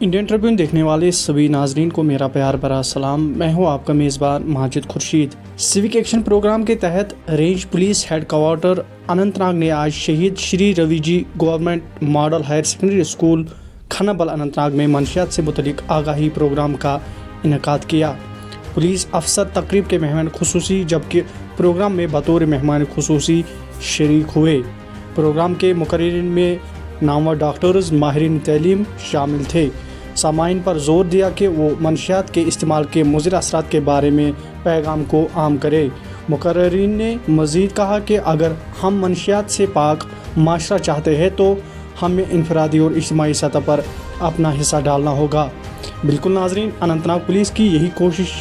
Indian Tribune देखने वाले सभी नाजरीन को मेरा प्यार भरा सलाम। मैं हूं आपका मेज़बान Majid Khurshid. Civic action programme के तहत रेंज पुलिस हेडक्वार्टर अनंतनाग ने आज शहीद Shri Ravi ji government model higher secondary school Khanabal Anantnag में मंशियात से मुतलिक आगाही प्रोग्राम का इनेकाद किया। पुलिस अफसर तकरीब के मेहमान खुसूसी जबकि प्रोग्राम में बतौर मेहमान खुसूसी शरीक हुए। प्रोग्राम के मुकर्रिरीन में नामवर डॉक्टर्स माहिरीन तैलीम शामिल थे। सामाइन पर जोर दिया कि वो मंशियात के इस्तेमाल के मुज़िर असरात के बारे में पैगाम को आम करे। मुकर्रिरीन ने मज़ीद कहा कि अगर हम मंशियात से पाक माशरा चाहते हैं तो हमें इनफरादी और इज्तिमाई सतह पर अपना हिस्सा डालना होगा। बिल्कुल नाजरीन, अनंतनाग पुलिस की यही कोशिश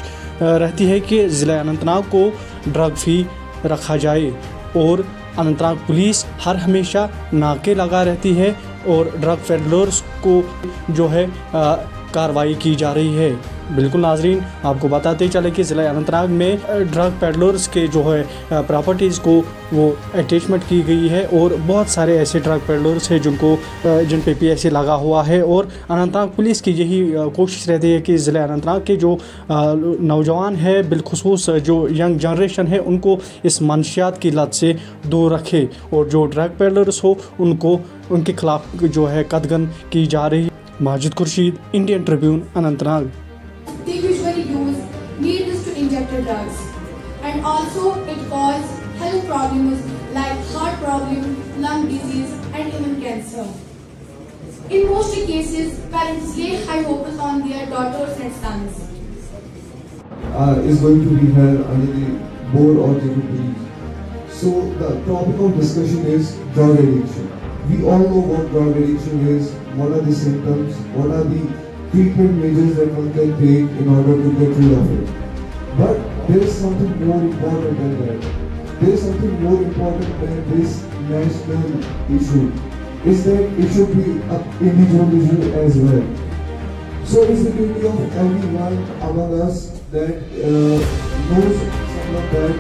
रहती है कि ज़िला अनंतनाग को ड्रग फ्री रखा जाए और अनंतनाग पुलिस हर हमेशा नाके लगा रहती है और ड्रग पेडलर्स को जो है कार्रवाई की जा रही है। बिल्कुल नाजरीन, आपको बताते चले कि ज़िला अनंतनाग में ड्रग पेडलर्स के जो है प्रॉपर्टीज़ को वो अटैचमेंट की गई है और बहुत सारे ऐसे ड्रग पेडलर्स हैं जिन पे PSA लगा हुआ है। और अनंतनाग पुलिस की यही कोशिश रहती है कि ज़िला अनंतनाग के जो नौजवान है, बिलखुसूस जो यंग जनरेशन है, उनको इस मंशियात की लत से दूर रखे और जो ड्रग पेडलर्स हो उनके खिलाफ जो है कदगन की जा रही है। Majid Khurshid, Indian Tribune, Anantnag. They usually use needles to inject the drugs, and also it causes health problems like heart problem, lung disease, and even cancer. In most cases, parents lay high hopes on their daughters and sons. Is going to be held under the board of the police. So the topic of discussion is drug addiction. We all know what drug addiction is, what are the symptoms, what are the treatment measures that one can take in order to get rid of it. But there is something more important than that. There is something more important than this national issue. Is that it should be an individual issue as well. So it's the duty of everyone among us that knows someone that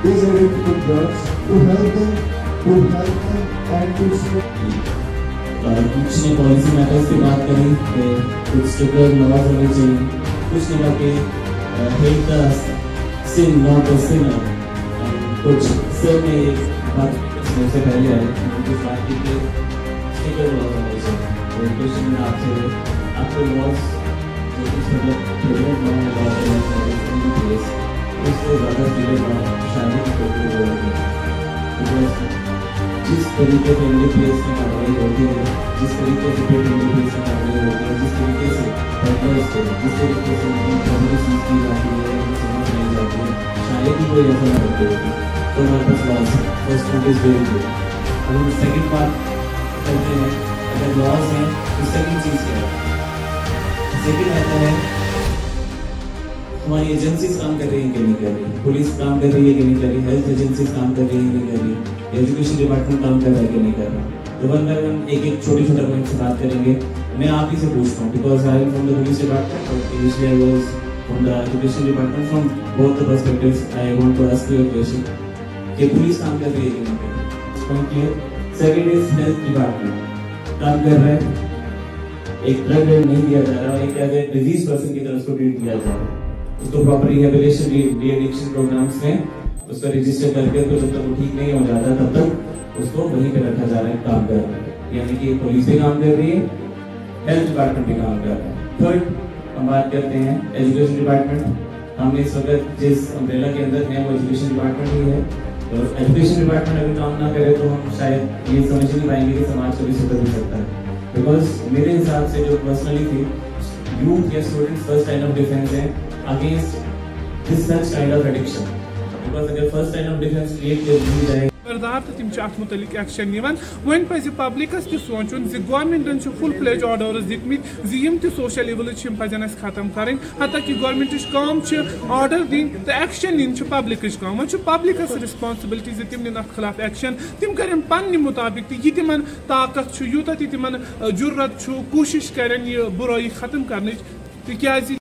is addicted to drugs to help them and to stop. कुछ ने policy matters की बात करी कि कुछ stricter laws होने चाहिए, कुछ ने कहा कि hate the sin not the sinner, कुछ सर ने एक बात से पहले आए कुछ बात की कि स्ट्रिक्टर लॉज होने चाहिए। तो क्वेश्चन में आपके लॉज जो कुछ फेवरेट लॉज है उससे ज़्यादा फेवरेट लॉ शादी की कोई जरूरत नहीं। जिस तरीके से NDPS की कार्रवाई होती है, जिस तरीके से NDPS की कार्रवाई होती है, जिस तरीके से जिस तरीके से चीज़ की जाती है, समझ नहीं जाती है, शायद ही कोई ऐसा ना करते होगी। तो हमारे पास लॉज है, first point is very good. अब हम सेकेंड बात करते हैं, अगर लॉज हैं तो सेकेंड चीज़ क्या है? सेकेंड आता है हमारी एजेंसीज काम कर रही है कि नहीं कर रही, पुलिस काम कर रही है कि नहीं कर रही, हेल्थ एजेंसीज काम कर रही है कि नहीं कर रही, एजुकेशन डिपार्टमेंट काम कर रहा है कि नहीं कर रहा। तो वन बाय वन एक छोटे पॉइंट से बात करेंगे। मैं आप ही से पूछता हूँ because I am from the police department और initially I was from the education department. From both the perspectives I want to ask you a question कि पुलिस काम कर रही है कि नहीं कर रही। Point clear. Second is health department काम कर रहा है, एक ड्रग नहीं दिया जा रहा, एक एज ए डिजीज पर्सन की तरह उसको ट्रीट किया जा रहा है, उसको proper rehabilitation de addiction programs में उसका रजिस्टर करके तो जब तक वो ठीक नहीं हो जाता तब तक उसको वहीं पे रखा जा रहा है, काम कर रहा है। यानी कि पुलिस भी काम कर रही है, हेल्थ डिपार्टमेंट भी काम कर रहा है। थर्ड हम बात करते हैं एजुकेशन डिपार्टमेंट। हम इस वक्त जिस अम्ब्रेला के अंदर हैं वो एजुकेशन डिपार्टमेंट ही है। तो एजुकेशन डिपार्टमेंट अगर काम ना करे तो हम शायद ये समझ नहीं पाएंगे कि समाज कभी सुधर भी सकता है। बिकॉज मेरे हिसाब से जो पर्सनली थी यूथ या students first line of defence है against this such kind of addiction because अगर first line of defense create कर जाए तिम मुतलिक एक्शन निवान वन पज पब्लिकस सोचुन गवर्नमेंटन फुल फ्लेज ऑर्डर्स दिम सोशल इवल पजन खत्म करें हता कि गवर्नमेंट काम ऑर्डर दिन तो एक्शन नीन पब्लिक काम वो पब्लिकस रिस्पांसिबिलिटी तिम नीन खिलाफ एक्शन तिम करें पन्ने मुताबिक तो तिम ताकत यूत तिम जुर्रत कोशिश करें यह बुराई खत्म कर